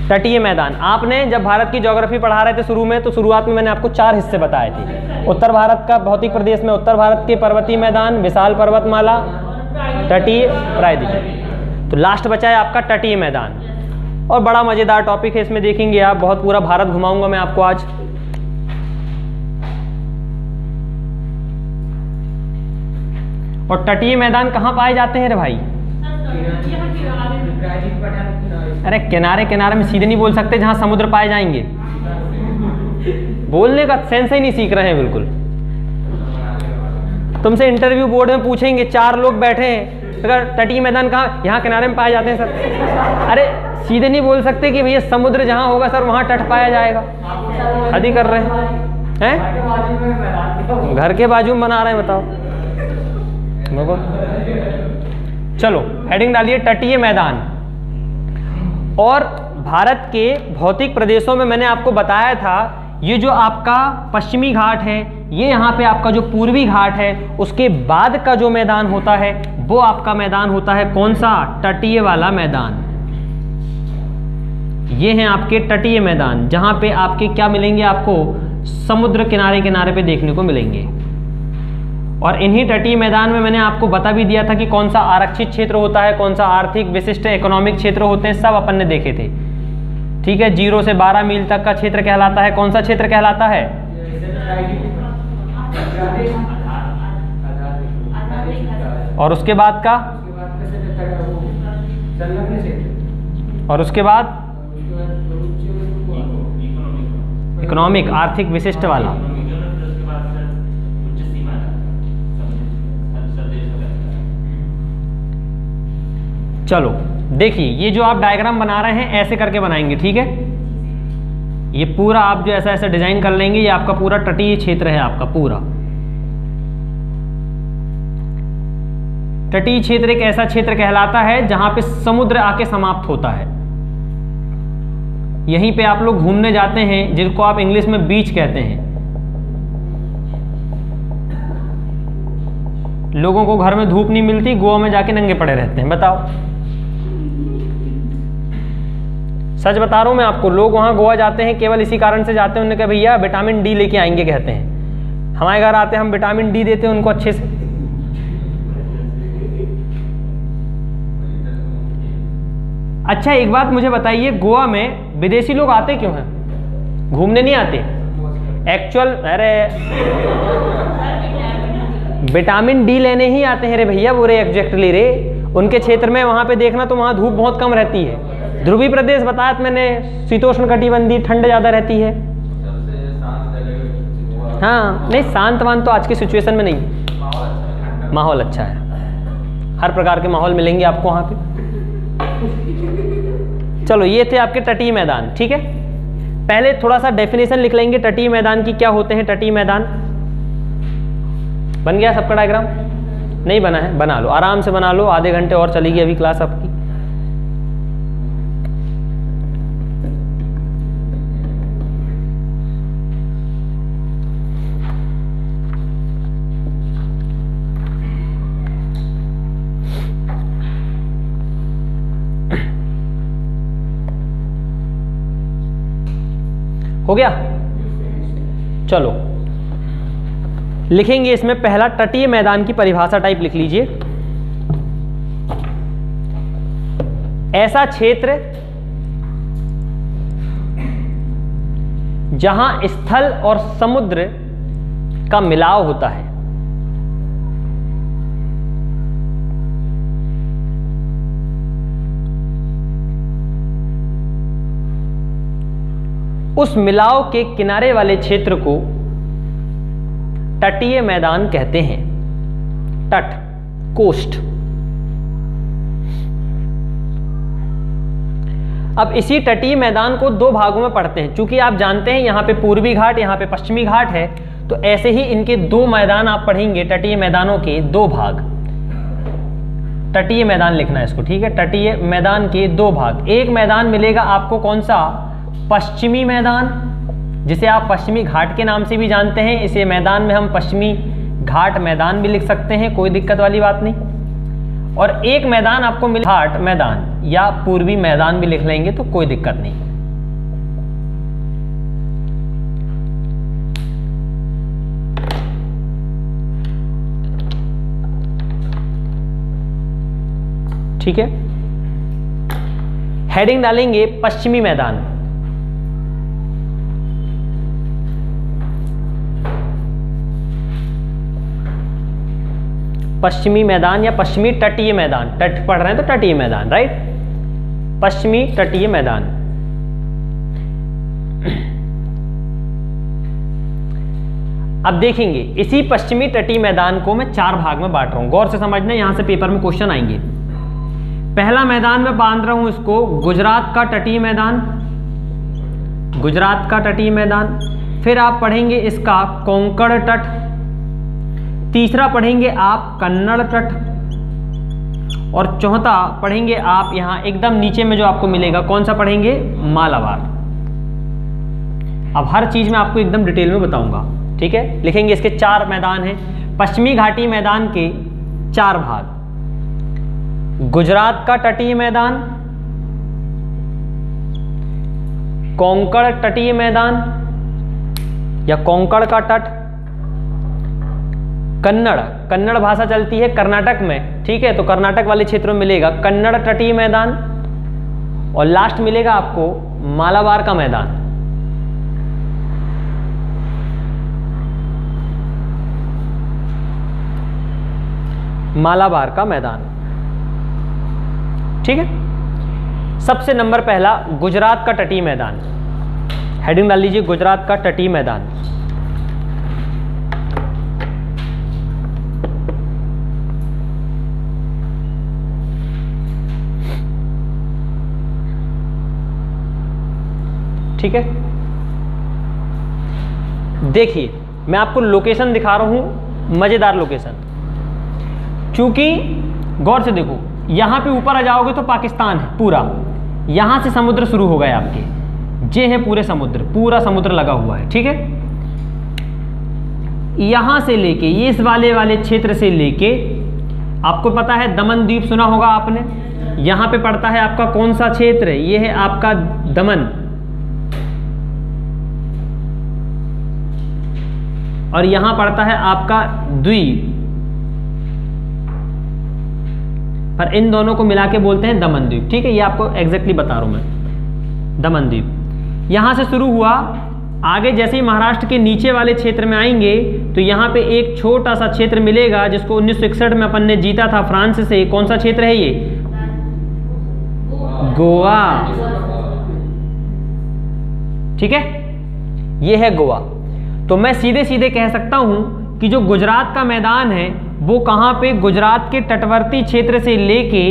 तटीय मैदान। आपने जब भारत की ज्योग्राफी पढ़ा रहे थे शुरू में, तो शुरुआत में मैंने आपको 4 हिस्से बताए थे। उत्तर भारत का भौतिक प्रदेश में उत्तर भारत के पर्वतीय मैदान, विशाल पर्वतमाला, तटीय, प्रायद्वीपीय। तो लास्ट बचा है आपका तटीय मैदान, और बड़ा मजेदार टॉपिक है, इसमें देखेंगे आप, बहुत पूरा भारत घुमाऊंगा मैं आपको आज। और तटीय मैदान कहाँ पाए जाते हैं रे भाई? अरे किनारे किनारे में सीधे नहीं बोल सकते, जहां समुद्र पाए जाएंगे। बोलने का सेंस ही नहीं सीख रहे हैं बिल्कुल। तुमसे इंटरव्यू बोर्ड में पूछेंगे, 4 लोग बैठे हैं, अगर तटीय मैदान कहाँ, यहाँ किनारे में पाए जाते हैं सर। अरे सीधे नहीं बोल सकते कि भैया समुद्र जहां होगा सर वहां तट पाया जाएगा। हद ही कर रहे हैं? घर के बाजू में बना रहे हैं, बताओ। चलो हेडिंग डालिए तटीय मैदान। और भारत के भौतिक प्रदेशों में मैंने आपको बताया था, ये जो आपका पश्चिमी घाट है, ये यहाँ पे आपका जो पूर्वी घाट है, उसके बाद का जो मैदान होता है वो आपका मैदान होता है कौन सा? तटीय वाला मैदान। ये हैं आपके तटीय मैदान, जहाँ पे आपके क्या मिलेंगे? आपको समुद्र किनारे किनारे पे देखने को मिलेंगे। और इन्हीं तटीय मैदान में मैंने आपको बता भी दिया था कि कौन सा आरक्षित क्षेत्र होता है, कौन सा आर्थिक विशिष्ट इकोनॉमिक क्षेत्र होते हैं, सब अपन ने देखे थे। ठीक है, 0 से 12 मील तक का क्षेत्र कहलाता है, कौन सा क्षेत्र कहलाता है? और उसके बाद का? और उसके बाद इकोनॉमिक, आर्थिक विशिष्ट वाला। चलो देखिए, ये जो आप डायग्राम बना रहे हैं ऐसे करके बनाएंगे, ठीक है। ये पूरा आप जो ऐसा ऐसा डिजाइन कर लेंगे, ये आपका पूरा तटीय क्षेत्र है। आपका पूरा तटीय क्षेत्र एक ऐसा क्षेत्र कहलाता है जहां पे समुद्र आके समाप्त होता है। यहीं पे आप लोग घूमने जाते हैं, जिनको आप इंग्लिश में बीच कहते हैं। लोगों को घर में धूप नहीं मिलती, गोवा में जाके नंगे पड़े रहते हैं, बताओ। सच बता रहा हूं मैं आपको, लोग वहां गोवा जाते हैं केवल इसी कारण से जाते हैं, उन्होंने कहा भैया विटामिन डी लेके आएंगे, कहते हैं। हमारे घर आते हैं, हम विटामिन डी देते हैं उनको अच्छे से। अच्छा एक बात मुझे बताइए, गोवा में विदेशी लोग आते क्यों हैं? घूमने नहीं आते एक्चुअल? अरे विटामिन डी लेने ही आते हैं रे भैया, वो रे एग्जैक्टली रे। उनके क्षेत्र में वहां पे देखना तो वहां धूप बहुत कम रहती है। ध्रुवीय प्रदेश बताया मैंने, शीतोष्ण कटिबंधीय, ठंड ज्यादा रहती है। हाँ नहीं, शांतवान तो आज की सिचुएशन में नहीं, माहौल अच्छा है, हर प्रकार के माहौल मिलेंगे आपको वहां पे। चलो ये थे आपके तटीय मैदान, ठीक है। पहले थोड़ा सा डेफिनेशन लिख लेंगे तटीय मैदान की, क्या होते हैं तटीय मैदान। बन गया सबका डायग्राम? नहीं बना है? बना लो, आराम से बना लो, आधे घंटे और चलेगी अभी क्लास आपकी। हो गया? चलो लिखेंगे इसमें पहला तटीय मैदान की परिभाषा टाइप लिख लीजिए। ऐसा क्षेत्र जहां स्थल और समुद्र का मिलाव होता है। उस मिलाव के किनारे वाले क्षेत्र को तटीय मैदान कहते हैं। तट, कोस्ट। अब इसी तटीय मैदान को 2 भागों में पढ़ते हैं। चूंकि आप जानते हैं यहां पे पूर्वी घाट, यहां पे पश्चिमी घाट है, तो ऐसे ही इनके 2 मैदान आप पढ़ेंगे, तटीय मैदानों के 2 भाग। तटीय मैदान लिखना है इसको, ठीक है। तटीय मैदान के 2 भाग। एक मैदान मिलेगा आपको कौन सा? पश्चिमी मैदान, जिसे आप पश्चिमी घाट के नाम से भी जानते हैं। इसे मैदान में हम पश्चिमी घाट मैदान भी लिख सकते हैं, कोई दिक्कत वाली बात नहीं। और एक मैदान आपको मिले घाट मैदान, या पूर्वी मैदान भी लिख लेंगे तो कोई दिक्कत नहीं। ठीक है। हेडिंग डालेंगे पश्चिमी मैदान। पश्चिमी मैदान या पश्चिमी तटीय मैदान, तट पढ़ रहे हैं तो तटीय मैदान, राइट, पश्चिमी तटीय मैदान। अब देखेंगे इसी पश्चिमी तटीय मैदान को मैं 4 भाग में बांट रहा हूं, गौर से समझना, यहां से पेपर में क्वेश्चन आएंगे। पहला मैदान में बांध रहा हूं इसको गुजरात का तटीय मैदान, गुजरात का तटीय मैदान। फिर आप पढ़ेंगे इसका कोंकण तट, तीसरा पढ़ेंगे आप कन्नड़ तट, और चौथा पढ़ेंगे आप यहां एकदम नीचे में जो आपको मिलेगा, कौन सा पढ़ेंगे, मालाबार। अब हर चीज में आपको एकदम डिटेल में बताऊंगा, ठीक है। लिखेंगे इसके 4 मैदान हैं, पश्चिमी घाटी मैदान के 4 भाग, गुजरात का तटीय मैदान, कोंकण तटीय मैदान या कोंकण का तट, कन्नड़, कन्नड़ भाषा चलती है कर्नाटक में, ठीक है, तो कर्नाटक वाले क्षेत्रों में मिलेगा कन्नड़ तटीय मैदान, और लास्ट मिलेगा आपको मालाबार का मैदान। मालाबार का मैदान, ठीक है। सबसे नंबर पहला गुजरात का तटीय मैदान, हेडिंग डाल लीजिए गुजरात का तटीय मैदान। ठीक है, देखिए मैं आपको लोकेशन दिखा रहा हूं, मजेदार लोकेशन। क्योंकि गौर से देखो, यहां पे ऊपर आ जाओगे तो पाकिस्तान है पूरा, यहां से समुद्र शुरू हो गए आपके, ये है पूरे समुद्र, पूरा समुद्र लगा हुआ है, ठीक है। यहां से लेके ये इस वाले क्षेत्र से लेके, आपको पता है दमन द्वीप सुना होगा आपने, यहां पे पड़ता है आपका कौन सा क्षेत्र है, ये है आपका दमन, और यहां पड़ता है आपका द्वीप, पर इन दोनों को मिला के बोलते हैं दमन द्वीप, ठीक है। ये आपको एग्जैक्टली बता रहा हूं मैं, दमन द्वीप यहां से शुरू हुआ, आगे जैसे ही महाराष्ट्र के नीचे वाले क्षेत्र में आएंगे तो यहां पे एक छोटा सा क्षेत्र मिलेगा जिसको 1961 में अपन ने जीता था फ्रांस से, कौन सा क्षेत्र है ये, गोवा, ठीक है, ये है गोवा। तो मैं सीधे सीधे कह सकता हूं कि जो गुजरात का मैदान है वो कहां पे, गुजरात के तटवर्ती क्षेत्र से लेके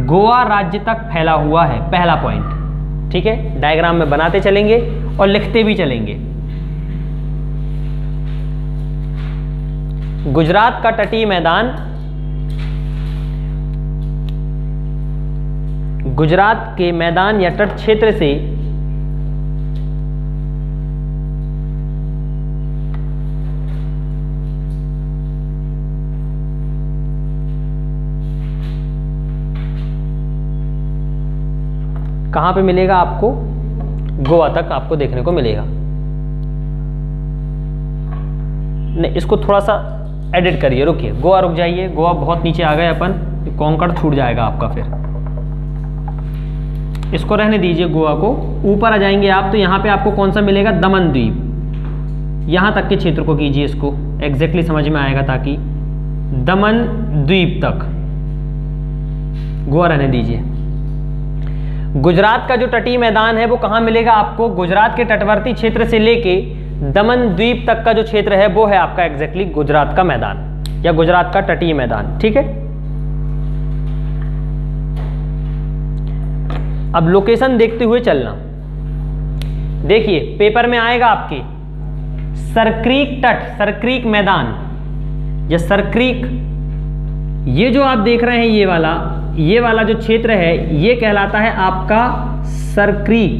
गोवा राज्य तक फैला हुआ है, पहला पॉइंट, ठीक है। डायग्राम में बनाते चलेंगे और लिखते भी चलेंगे। गुजरात का तटीय मैदान, गुजरात के मैदान या तट क्षेत्र से कहां पे मिलेगा आपको, गोवा तक आपको देखने को मिलेगा। नहीं, इसको थोड़ा सा एडिट करिए, रुकिए, गोवा रुक जाइए, गोवा बहुत नीचे आ गए अपन, कोंकण छूट जाएगा आपका, फिर इसको रहने दीजिए, गोवा को। ऊपर आ जाएंगे आप तो यहां पे आपको कौन सा मिलेगा, दमन द्वीप, यहां तक के क्षेत्र को कीजिए, इसको एग्जैक्टली समझ में आएगा, ताकि दमन द्वीप तक गोवा रहने दीजिए। गुजरात का जो तटीय मैदान है वो कहां मिलेगा आपको, गुजरात के तटवर्ती क्षेत्र से लेके दमन द्वीप तक का जो क्षेत्र है वो है आपका एग्जैक्टली गुजरात का मैदान या गुजरात का तटीय मैदान, ठीक है। अब लोकेशन देखते हुए चलना, देखिए पेपर में आएगा आपके सरक्रीक तट, सरक्रीक मैदान या सरक्रीक, ये जो आप देख रहे हैं ये वाला जो क्षेत्र है ये कहलाता है आपका सरक्रीक।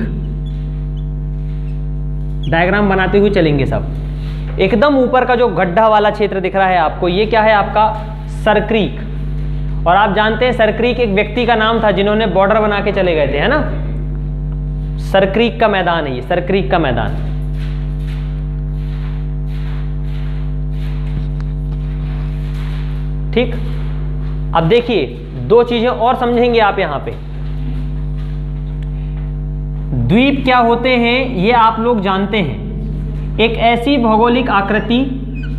डायग्राम बनाते हुए चलेंगे सब। एकदम ऊपर का जो गड्ढा वाला क्षेत्र दिख रहा है आपको, ये क्या है आपका सरक्रीक। और आप जानते हैं सरक्रीक एक व्यक्ति का नाम था जिन्होंने बॉर्डर बना के चले गए थे, है ना। सरक्रीक का मैदान है ये, सरक्रीक का मैदान। ठीक, अब देखिए दो चीजें और समझेंगे आप यहां पे। द्वीप क्या होते हैं ये आप लोग जानते हैं, एक ऐसी भौगोलिक आकृति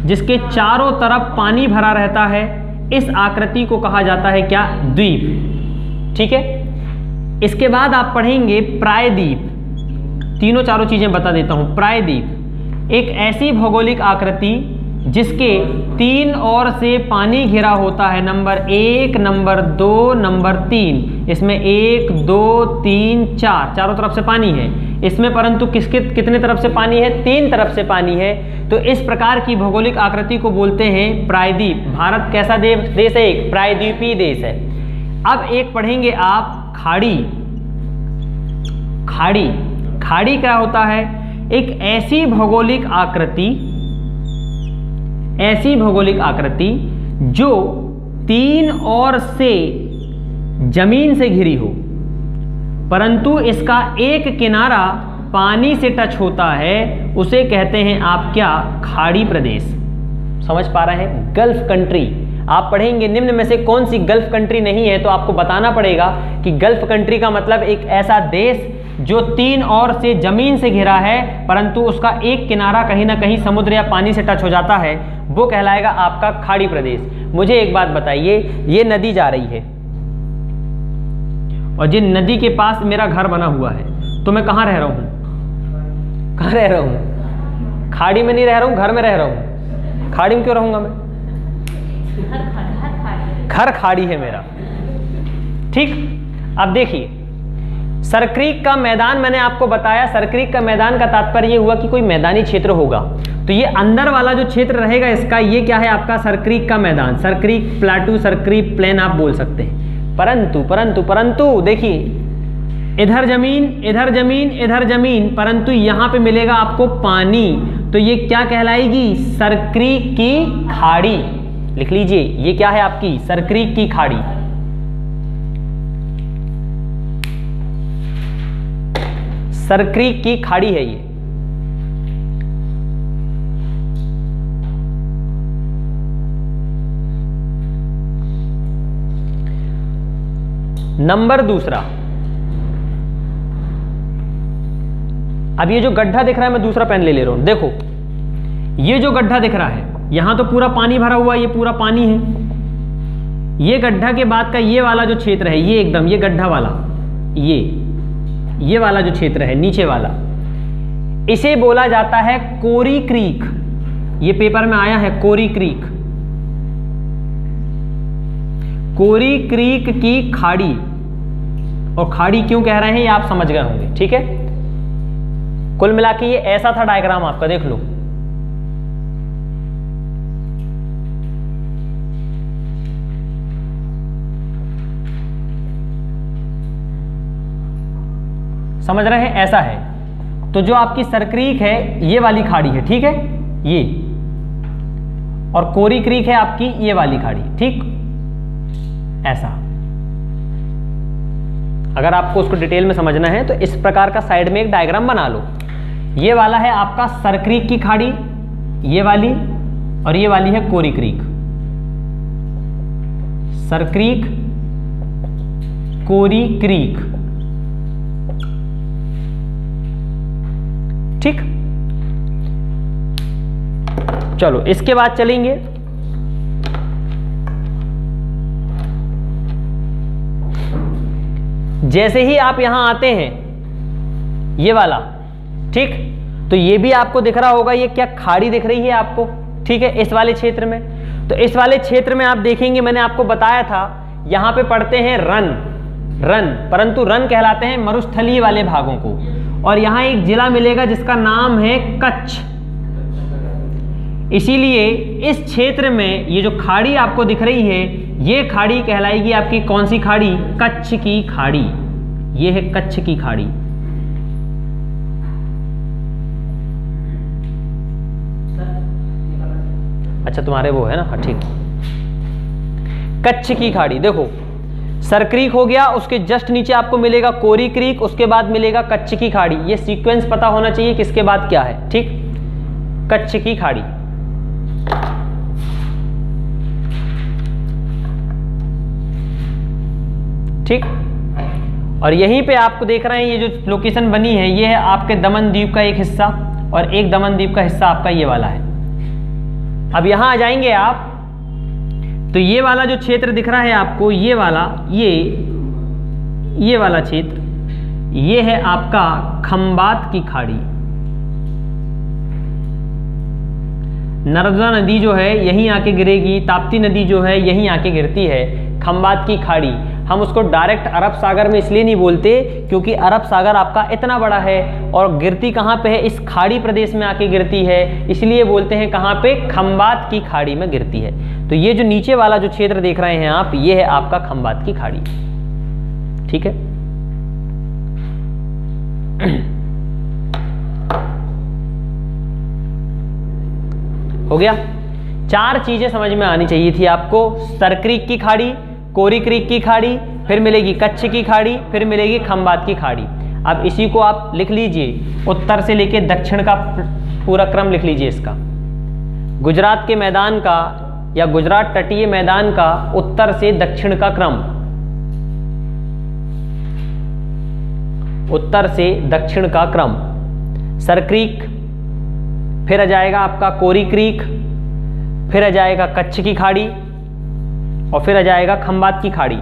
जिसके चारों तरफ पानी भरा रहता है, इस आकृति को कहा जाता है क्या? द्वीप। ठीक है, इसके बाद आप पढ़ेंगे प्रायद्वीप। तीनों चारों चीजें बता देता हूं। प्रायद्वीप एक ऐसी भौगोलिक आकृति जिसके तीन ओर से पानी घिरा होता है, नंबर 1, नंबर 2, नंबर 3। इसमें 1, 2, 3, 4 चारों तरफ से पानी है इसमें, परंतु कितने तरफ से पानी है? 3 तरफ से पानी है। तो इस प्रकार की भौगोलिक आकृति को बोलते हैं प्रायद्वीप। भारत कैसा देश है? एक प्रायद्वीपीय देश है। अब एक पढ़ेंगे आप खाड़ी। खाड़ी, खाड़ी क्या होता है? एक ऐसी भौगोलिक आकृति जो तीन ओर से जमीन से घिरी हो, परंतु इसका एक किनारा पानी से टच होता है, उसे कहते हैं आप क्या? खाड़ी प्रदेश। समझ पा रहे हैं? गल्फ कंट्री आप पढ़ेंगे, निम्न में से कौन सी गल्फ कंट्री नहीं है, तो आपको बताना पड़ेगा कि गल्फ कंट्री का मतलब एक ऐसा देश जो तीन ओर से जमीन से घिरा है, परंतु उसका एक किनारा कहीं ना कहीं समुद्र या पानी से टच हो जाता है, वो कहलाएगा आपका खाड़ी प्रदेश। मुझे एक बात बताइए, ये नदी जा रही है और जिन नदी के पास मेरा घर बना हुआ है, तो मैं कहाँ रह रहा हूँ? कहाँ रह रहा हूँ? खाड़ी में नहीं रह रहा हूँ, घर में रह रहा हूँ। खाड़ी में क्यों रहूंगा मैं? घर खाड़ी है मेरा। ठीक, अब देखिए सरक्रीक का मैदान मैंने आपको बताया। सरक्रीक का मैदान का तात्पर्य ये हुआ कि कोई मैदानी क्षेत्र होगा, तो ये अंदर वाला जो क्षेत्र रहेगा इसका, ये क्या है आपका? सरक्रीक का मैदान। सरक्रीक प्लाटू, सरक्रीक प्लेन आप बोल सकते हैं। परंतु देखिए, इधर जमीन, इधर जमीन, इधर जमीन, परंतु यहां पे मिलेगा आपको पानी, तो ये क्या कहलाएगी? सरक्रीक की खाड़ी। लिख लीजिए, ये क्या है आपकी? सरक्रीक की खाड़ी। सरक्रीक की खाड़ी है ये। नंबर दूसरा, अब ये जो गड्ढा दिख रहा है, मैं दूसरा पेन ले ले रहा हूं। देखो ये जो गड्ढा दिख रहा है, यहां तो पूरा पानी भरा हुआ, ये पूरा पानी है। ये गड्ढा के बाद का ये वाला जो क्षेत्र है, ये एकदम ये गड्ढा वाला, ये वाला जो क्षेत्र है नीचे वाला, इसे बोला जाता है कोरी क्रीक। ये पेपर में आया है कोरी क्रीक। कोरी क्रीक की खाड़ी। और खाड़ी क्यों कह रहे हैं ये आप समझ गए होंगे। ठीक है, कुल मिला के ये ऐसा था डायग्राम आपका, देख लो। समझ रहे हैं? ऐसा है। तो जो आपकी सरक्रीक है ये वाली खाड़ी है, ठीक है, ये, और कोरी क्रीक है आपकी ये वाली खाड़ी। ठीक, ऐसा। अगर आपको उसको डिटेल में समझना है तो इस प्रकार का साइड में एक डायग्राम बना लो। ये वाला है आपका सरक्रीक की खाड़ी, ये वाली, और ये वाली है कोरी क्रीक। सरक्रीक, कोरी क्रीक। ठीक, चलो इसके बाद चलेंगे जैसे ही आप यहां आते हैं, ये वाला, ठीक, तो ये भी आपको दिख रहा होगा, ये क्या खाड़ी दिख रही है आपको? ठीक है, इस वाले क्षेत्र में। तो इस वाले क्षेत्र में आप देखेंगे, मैंने आपको बताया था यहां पे पढ़ते हैं रन, परंतु रन कहलाते हैं मरुस्थलीय वाले भागों को। और यहां एक जिला मिलेगा जिसका नाम है कच्छ। इसीलिए इस क्षेत्र में ये जो खाड़ी आपको दिख रही है, ये खाड़ी कहलाएगी आपकी कौन सी खाड़ी? कच्छ की खाड़ी। ये है कच्छ की खाड़ी। अच्छा, तुम्हारे वो है ना, हाँ ठीक। कच्छ की खाड़ी, देखो सरक्रीक हो गया, उसके जस्ट नीचे आपको मिलेगा कोरी क्रीक, उसके बाद मिलेगा कच्छ की खाड़ी। ये सीक्वेंस पता होना चाहिए किसके बाद क्या है। ठीक, कच्छ की खाड़ी। ठीक। और यहीं पे आपको देख रहे हैं ये जो लोकेशन बनी है ये है आपके दमन द्वीप का एक हिस्सा, और एक दमन द्वीप का हिस्सा आपका ये वाला है। अब यहां आ जाएंगे आप तो ये वाला जो क्षेत्र दिख रहा है आपको, ये वाला ये वाला क्षेत्र, ये है आपका खंबात की खाड़ी। नर्मदा नदी जो है यहीं आके गिरेगी, ताप्ती नदी जो है यहीं आके गिरती है। खंबात की खाड़ी हम उसको डायरेक्ट अरब सागर में इसलिए नहीं बोलते क्योंकि अरब सागर आपका इतना बड़ा है और गिरती कहाँ पे है, इस खाड़ी प्रदेश में आके गिरती है, इसलिए बोलते हैं कहाँ पे, खंबात की खाड़ी में गिरती है। तो ये जो नीचे वाला जो क्षेत्र देख रहे हैं आप, ये है आपका खंबात की खाड़ी। ठीक है। हो गया। 4 चीजें समझ में आनी चाहिए थी आपको। सर क्रीक की खाड़ी, कोरी क्रीक की खाड़ी, फिर मिलेगी कच्छ की खाड़ी, फिर मिलेगी खंबात की खाड़ी। अब इसी को आप लिख लीजिए, उत्तर से लेके दक्षिण का पूरा क्रम लिख लीजिए इसका। गुजरात के मैदान का या गुजरात तटीय मैदान का उत्तर से दक्षिण का क्रम, उत्तर से दक्षिण का क्रम। सर क्रीक, फिर आ जाएगा आपका कोरी क्रीक, फिर आ जाएगा कच्छ की खाड़ी, और फिर आ जाएगा खंबात की खाड़ी।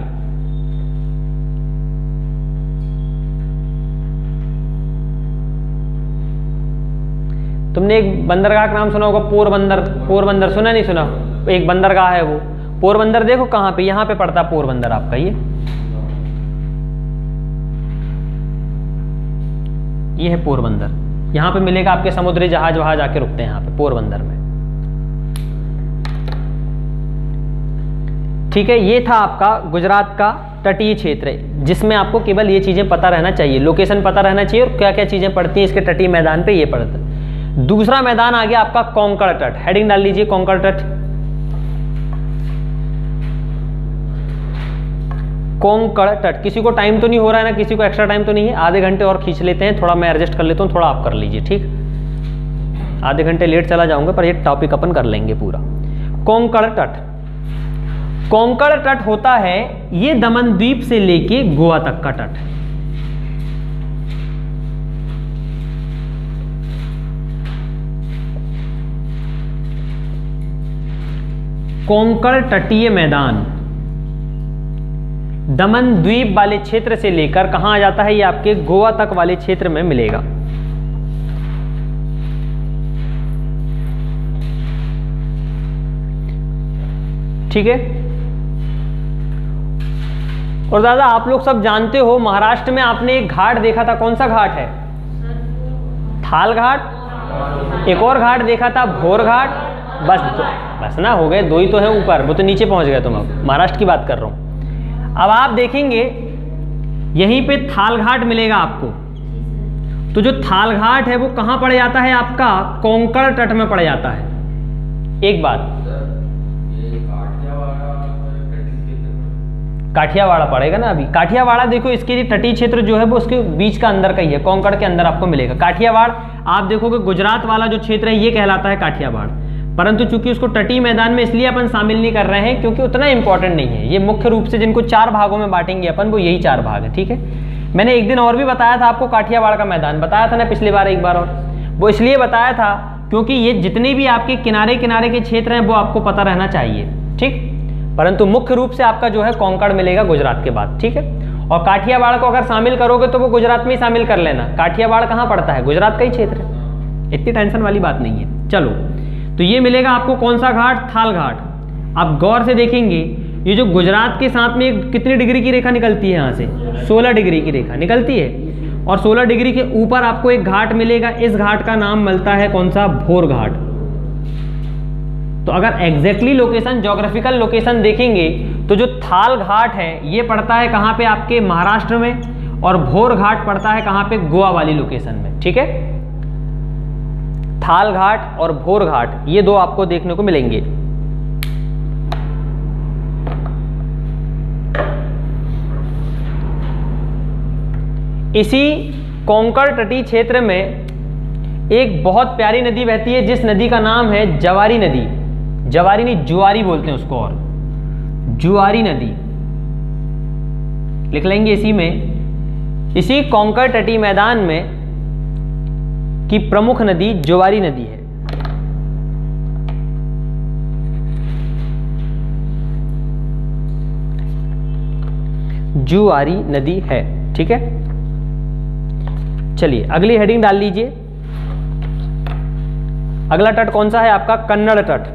तुमने एक बंदरगाह का नाम सुना होगा, पोरबंदर। पोरबंदर सुना नहीं सुना? एक बंदरगाह है वो पोरबंदर। देखो कहां पे, यहां पे पड़ता है पोरबंदर आपका। ये है पोरबंदर। यहां पे मिलेगा आपके समुद्री जहाज वहां जाके रुकते हैं यहां पे पोरबंदर में। ठीक है। ये था आपका गुजरात का तटीय क्षेत्र जिसमें आपको केवल ये चीजें पता रहना चाहिए, लोकेशन पता रहना चाहिए और क्या क्या चीजें पड़ती हैं इसके तटीय मैदान पे, ये पड़ता है। दूसरा मैदान आ गया आपका कोंकण तट। हेडिंग डाल लीजिए, कोंकण तट। कोंकण तट। किसी को टाइम तो नहीं हो रहा है ना, किसी को एक्स्ट्रा टाइम तो नहीं है? आधे घंटे और खींच लेते हैं, थोड़ा मैं एडजस्ट कर लेता हूँ, थोड़ा आप कर लीजिए। ठीक, आधे घंटे लेट चला जाऊंगा पर ये टॉपिक अपन कर लेंगे पूरा। कोंकण तट। कोंकण तट होता है ये दमन द्वीप से लेके गोवा तक का तट। कोंकण तटीय मैदान दमन द्वीप वाले क्षेत्र से लेकर कहां आ जाता है, ये आपके गोवा तक वाले क्षेत्र में मिलेगा। ठीक है। और दादा आप लोग सब जानते हो महाराष्ट्र में आपने एक घाट देखा था, कौन सा घाट है? थाल घाट। एक और घाट देखा था भोर घाट। बस ना, हो गए 2 ही तो है ऊपर, वो तो नीचे पहुंच गए तुम। अब महाराष्ट्र की बात कर रहा हूं। अब आप देखेंगे यहीं पे थाल घाट मिलेगा आपको। तो जो थाल घाट है वो कहां पड़ जाता है आपका? कोंकण तट में पड़ जाता है। एक बात, काठियावाड़ा पड़ेगा ना अभी। काठियावाड़ा देखो, इसके लिए तटीय क्षेत्र जो है वो उसके बीच का अंदर का ही है, कोंकण के अंदर आपको मिलेगा काठियावाड़। आप देखोगे गुजरात वाला जो क्षेत्र है ये कहलाता है काठियावाड़, परंतु चूंकि उसको तटीय मैदान में इसलिए अपन शामिल नहीं कर रहे हैं क्योंकि उतना इंपॉर्टेंट नहीं है। ये मुख्य रूप से जिनको 4 भागों में बांटेंगे अपन, वो यही 4 भाग है। ठीक है। मैंने एक दिन और भी बताया था आपको, काठियावाड़ का मैदान बताया था ना पिछली बार एक बार, और वो इसलिए बताया था क्योंकि ये जितने भी आपके किनारे किनारे के क्षेत्र हैं वो आपको पता रहना चाहिए। ठीक। परंतु मुख्य रूप से आपका जो है कोंकण मिलेगा गुजरात के बाद। ठीक है। और काठियावाड़ को अगर शामिल करोगे तो वो गुजरात में ही शामिल कर लेना। काठियावाड़ कहाँ पड़ता है? गुजरात का ही क्षेत्र है, इतनी टेंशन वाली बात नहीं है। चलो, तो ये मिलेगा आपको कौन सा घाट? थाल घाट। आप गौर से देखेंगे ये जो गुजरात के साथ में कितनी डिग्री की रेखा निकलती है, यहाँ से 16 डिग्री की रेखा निकलती है, और 16 डिग्री के ऊपर आपको एक घाट मिलेगा। इस घाट का नाम मिलता है कौन सा? भोर घाट। तो अगर एग्जैक्टली लोकेशन, ज्योग्राफिकल लोकेशन देखेंगे तो जो थाल घाट है ये पड़ता है कहाँ पे? आपके महाराष्ट्र में, और भोर घाट पड़ता है कहाँ पे? गोवा वाली लोकेशन में। ठीक है। थाल घाट और भोर घाट ये 2 आपको देखने को मिलेंगे। इसी कोंकण तटीय क्षेत्र में एक बहुत प्यारी नदी बहती है जिस नदी का नाम है जवारी नदी। जवारी नहीं, जुआरी बोलते हैं उसको, और जुआरी नदी। लिख लेंगे इसी में, इसी कोंकण तटीय मैदान में की प्रमुख नदी जोवारी नदी है। जुआरी नदी है, ठीक है। चलिए अगली हेडिंग डाल लीजिए। अगला तट कौन सा है आपका? कन्नड़ तट।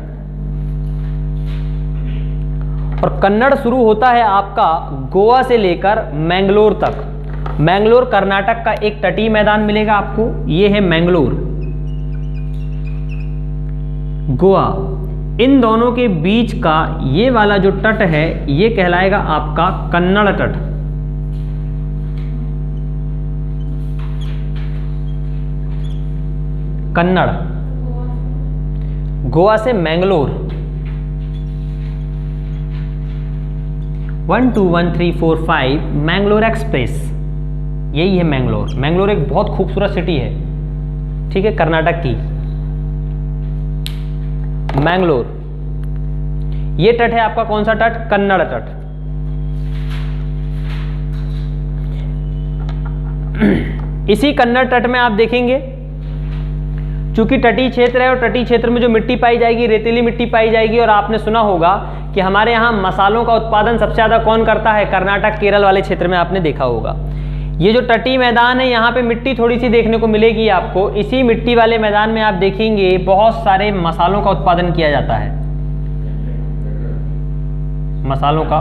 और कन्नड़ शुरू होता है आपका गोवा से लेकर मैंगलोर तक। मैंगलोर कर्नाटक का एक तटीय मैदान मिलेगा आपको, ये है मैंगलोर। गोवा, इन दोनों के बीच का ये वाला जो तट है ये कहलाएगा आपका कन्नड़ तट। कन्नड़, गोवा से मैंगलोर 1 2 1 3 4 5 मैंगलोर एक्सप्रेस, यही है मैंगलोर। मैंगलोर एक बहुत खूबसूरत सिटी है, ठीक है, कर्नाटक की। मैंगलोर, ये तट है आपका कौन सा तट? कन्नड़ तट। इसी कन्नड़ तट में आप देखेंगे, चूंकि तटीय क्षेत्र है और तटीय क्षेत्र में जो मिट्टी पाई जाएगी रेतीली मिट्टी पाई जाएगी। और आपने सुना होगा कि हमारे यहाँ मसालों का उत्पादन सबसे ज़्यादा कौन करता है? कर्नाटक केरल वाले क्षेत्र में आपने देखा होगा। ये जो तटीय मैदान है यहाँ पे मिट्टी थोड़ी सी देखने को मिलेगी आपको। इसी मिट्टी वाले मैदान में आप देखेंगे बहुत सारे मसालों का उत्पादन किया जाता है। मसालों का,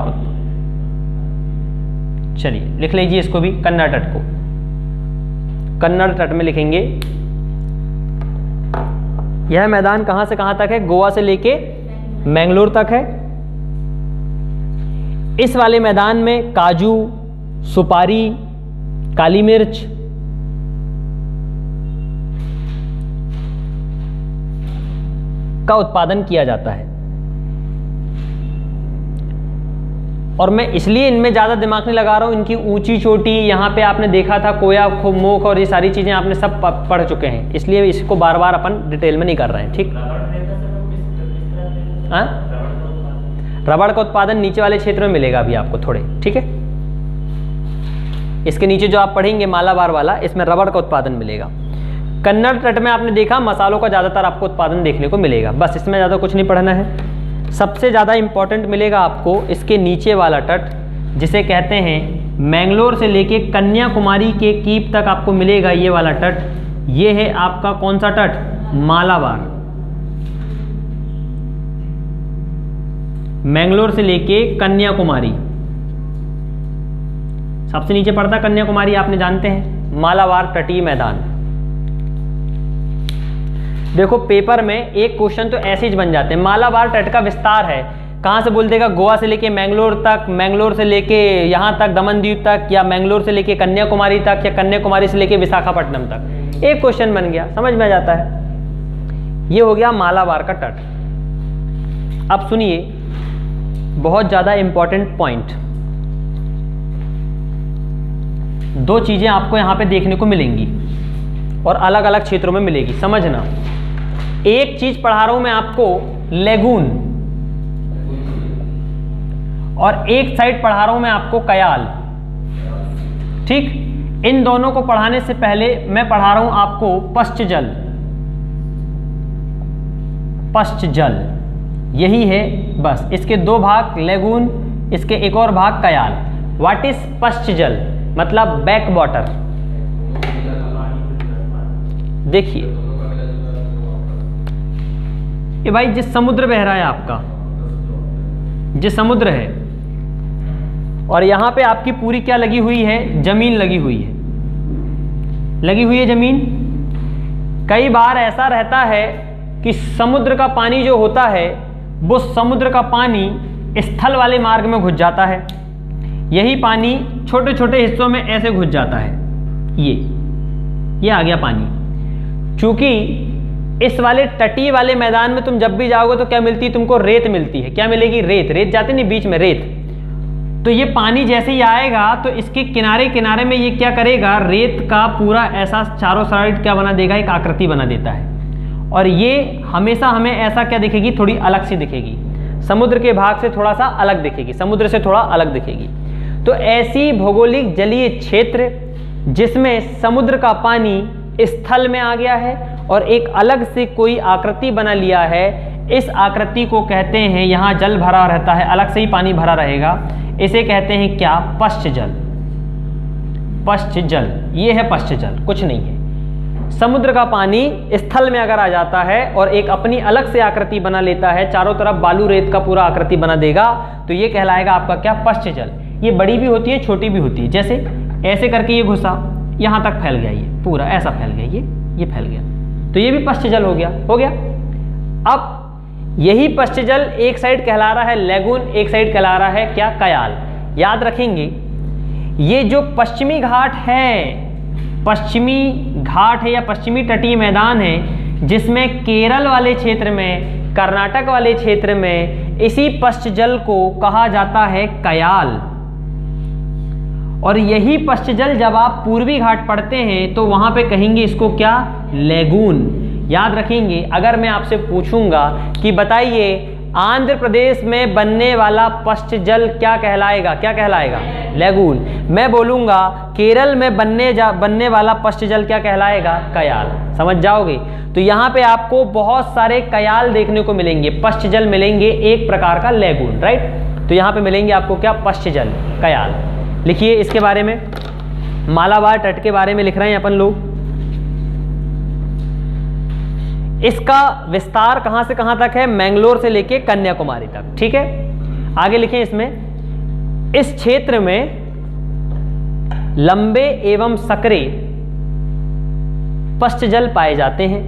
चलिए लिख लीजिए इसको भी, कन्नड़ तट को। कन्नड़ तट में लिखेंगे यह मैदान कहां से कहां तक है? गोवा से लेके मैंगलोर तक है। इस वाले मैदान में काजू, सुपारी, काली मिर्च, का उत्पादन किया जाता है। और मैं इसलिए इनमें ज़्यादा दिमाग नहीं लगा रहा हूँ, इनकी ऊंची चोटी, यहाँ पे आपने देखा था कोया, मोख और ये सारी चीज़ें आपने सब पढ़ चुके हैं, इसलिए इसको बार बार अपन डिटेल में नहीं कर रहे हैं, ठीक। रबड़ का उत्पादन नीचे वाले क्षेत्र में मिलेगा अभी आपको थोड़े, ठीक है। इसके नीचे जो आप पढ़ेंगे मालाबार वाला, इसमें रबड़ का उत्पादन मिलेगा। कन्नड़ तट में आपने देखा मसालों का ज़्यादातर आपको उत्पादन देखने को मिलेगा। बस इसमें ज़्यादा कुछ नहीं पढ़ना है। सबसे ज़्यादा इंपॉर्टेंट मिलेगा आपको इसके नीचे वाला तट, जिसे कहते हैं मैंगलोर से लेके कन्याकुमारी के कीप तक आपको मिलेगा ये वाला तट। ये है आपका कौन सा तट? मालाबार। मैंगलोर से लेके कन्याकुमारी, सबसे नीचे पड़ता कन्याकुमारी, आपने जानते हैं। मालाबार तटीय मैदान। देखो पेपर में एक क्वेश्चन तो ऐसे ही बन जाते हैं। मालाबार तट का विस्तार है, कहाँ से बोल देगा? गोवा से लेके मैंगलोर तक, मैंगलोर से लेके यहाँ तक दमनदीप तक, या मैंगलोर से लेके कन्याकुमारी तक, या कन्याकुमारी से लेके विशाखापट्टनम तक। एक क्वेश्चन बन गया, समझ में आ जाता है। ये हो गया मालाबार का तट। अब सुनिए बहुत ज़्यादा इंपॉर्टेंट पॉइंट, दो चीज़ें आपको यहाँ पे देखने को मिलेंगी और अलग अलग क्षेत्रों में मिलेगी, समझना। एक चीज पढ़ा रहा हूं मैं आपको लेगून, और एक साइड पढ़ा रहा हूं मैं आपको कयाल, ठीक। इन दोनों को पढ़ाने से पहले मैं पढ़ा रहा हूं आपको पश्चजल। पश्चजल यही है बस, इसके दो भाग लेगून, इसके एक और भाग कयाल। What is पश्चजल? मतलब बैक वाटर। देखिए ये भाई जिस समुद्र बह रहा है आपका, जिस समुद्र है, और यहां पे आपकी पूरी क्या लगी हुई है? जमीन लगी हुई है, लगी हुई है जमीन। कई बार ऐसा रहता है कि समुद्र का पानी जो होता है वो समुद्र का पानी स्थल वाले मार्ग में घुस जाता है, यही पानी छोटे छोटे हिस्सों में ऐसे घुस जाता है। ये आ गया पानी। चूंकि इस वाले तटीय वाले मैदान में तुम जब भी जाओगे तो क्या मिलती है तुमको? रेत मिलती है। क्या मिलेगी? रेत। रेत जाते नहीं बीच में, रेत। तो ये पानी जैसे ही आएगा तो इसके किनारे किनारे में ये क्या करेगा? रेत का पूरा ऐसा चारों साइड क्या बना देगा? एक आकृति बना देता है। और ये हमेशा हमें ऐसा क्या दिखेगी? थोड़ी अलग सी दिखेगी, समुद्र के भाग से थोड़ा सा अलग दिखेगी, समुद्र से थोड़ा अलग दिखेगी। तो ऐसी भौगोलिक जलीय क्षेत्र जिसमें समुद्र का पानी स्थल में आ गया है और एक अलग से कोई आकृति बना लिया है, इस आकृति को कहते हैं, यहाँ जल भरा रहता है, अलग से ही पानी भरा रहेगा, इसे कहते हैं क्या? पश्च जल। पश्च जल, ये है पश्च जल, कुछ नहीं है। समुद्र का पानी स्थल में अगर आ जाता है और एक अपनी अलग से आकृति बना लेता है, चारों तरफ बालू रेत का पूरा आकृति बना देगा, तो ये कहलाएगा आपका क्या? पश्च जल। ये बड़ी भी होती है, छोटी भी होती है। जैसे ऐसे करके ये घुसा, यहाँ तक फैल गया, ये पूरा ऐसा फैल गया, ये फैल गया, तो ये भी पश्च जल हो गया। अब यही पश्च जल एक साइड कहला रहा है लैगून, एक साइड कहला रहा है क्या? कयाल। याद रखेंगे, ये जो पश्चिमी घाट है, पश्चिमी घाट है या पश्चिमी तटीय मैदान है, जिसमें केरल वाले क्षेत्र में, कर्नाटक वाले क्षेत्र में इसी पश्च जल को कहा जाता है कयाल। और यही पश्च जल जब आप पूर्वी घाट पढ़ते हैं तो वहां पे कहेंगे इसको क्या? लैगून। याद रखेंगे, अगर मैं आपसे पूछूंगा कि बताइए आंध्र प्रदेश में बनने वाला पश्च जल क्या कहलाएगा? क्या कहलाएगा? लैगून। मैं बोलूंगा केरल में बनने वाला पश्च जल क्या कहलाएगा? कयाल। समझ जाओगे? तो यहाँ पे आपको बहुत सारे कयाल देखने को मिलेंगे, पश्च जल मिलेंगे, एक प्रकार का लैगून, राइट? तो यहाँ पे मिलेंगे आपको क्या? पश्च जल, कयाल। लिखिए इसके बारे में, मालाबार तट के बारे में लिख रहे हैं अपन लोग। इसका विस्तार कहां से कहां तक है? मैंगलोर से लेके कन्याकुमारी तक, ठीक है? आगे लिखें इसमें, इस क्षेत्र में लंबे एवं सकरे पश्च जल पाए जाते हैं,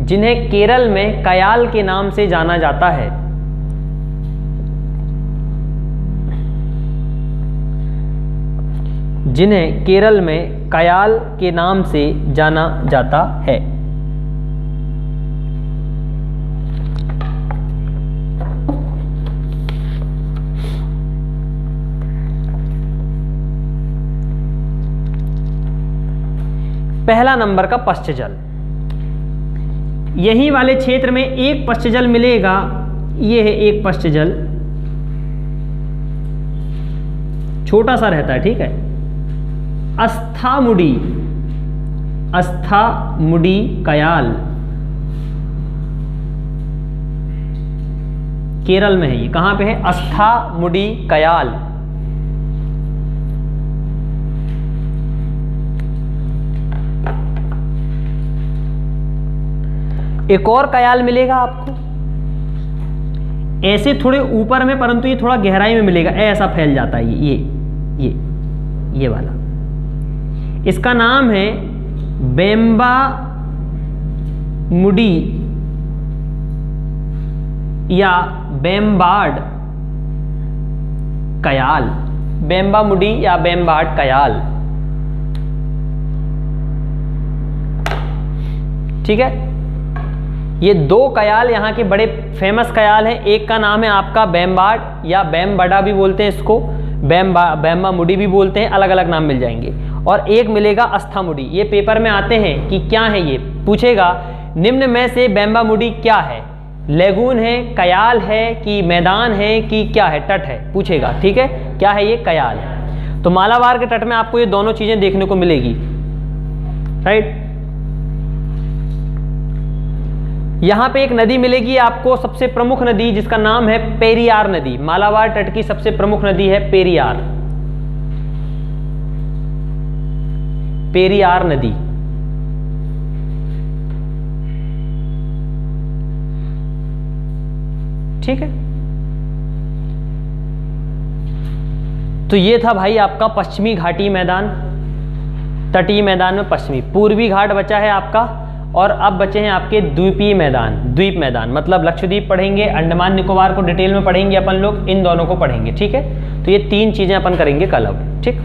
जिन्हें केरल में कयाल के नाम से जाना जाता है। जिन्हें केरल में कयाल के नाम से जाना जाता है। पहला नंबर का पश्च जल, यही वाले क्षेत्र में एक पश्च जल मिलेगा, ये है एक पश्च जल, छोटा सा रहता है, ठीक है? अस्थामुडी, अस्थामुडी कयाल, केरल में है। ये कहां पे है? अस्थामुडी कयाल। एक और कयाल मिलेगा आपको ऐसे थोड़े ऊपर में, परंतु ये थोड़ा गहराई में मिलेगा, ऐसा फैल जाता है ये वाला। इसका नाम है बेम्बा मुडी या बेम्बाड कयाल, बेम्बा मुडी या बेम्बाड कयाल, ठीक है? ये दो कयाल यहाँ के बड़े फेमस कयाल हैं। एक का नाम है आपका बेम्बाड या बेम्बडा भी बोलते हैं इसको, बेम्बा मुडी भी बोलते हैं, अलग अलग नाम मिल जाएंगे। और एक मिलेगा अस्थामुडी। ये पेपर में आते हैं कि क्या है, ये पूछेगा निम्न में से बेम्बा मुडी क्या है? लैगून है, कयाल है कि मैदान है कि क्या है? तट है, पूछेगा, ठीक है? क्या है ये? कयाल है। तो मालाबार के तट में आपको ये दोनों चीजें देखने को मिलेगी, राइट? यहां पे एक नदी मिलेगी आपको, सबसे प्रमुख नदी, जिसका नाम है पेरियार नदी। मालाबार तट की सबसे प्रमुख नदी है पेरियार, पेरियार नदी। ठीक है? तो ये था भाई आपका पश्चिमी घाटी मैदान, तटीय मैदान में पश्चिमी। पूर्वी घाट बचा है आपका, और अब बचे हैं आपके द्वीपीय मैदान। द्वीप मैदान मतलब लक्षद्वीप पढ़ेंगे, अंडमान निकोबार को डिटेल में पढ़ेंगे अपन लोग, इन दोनों को पढ़ेंगे, ठीक है? तो ये तीन चीजें अपन करेंगे कल अब, ठीक।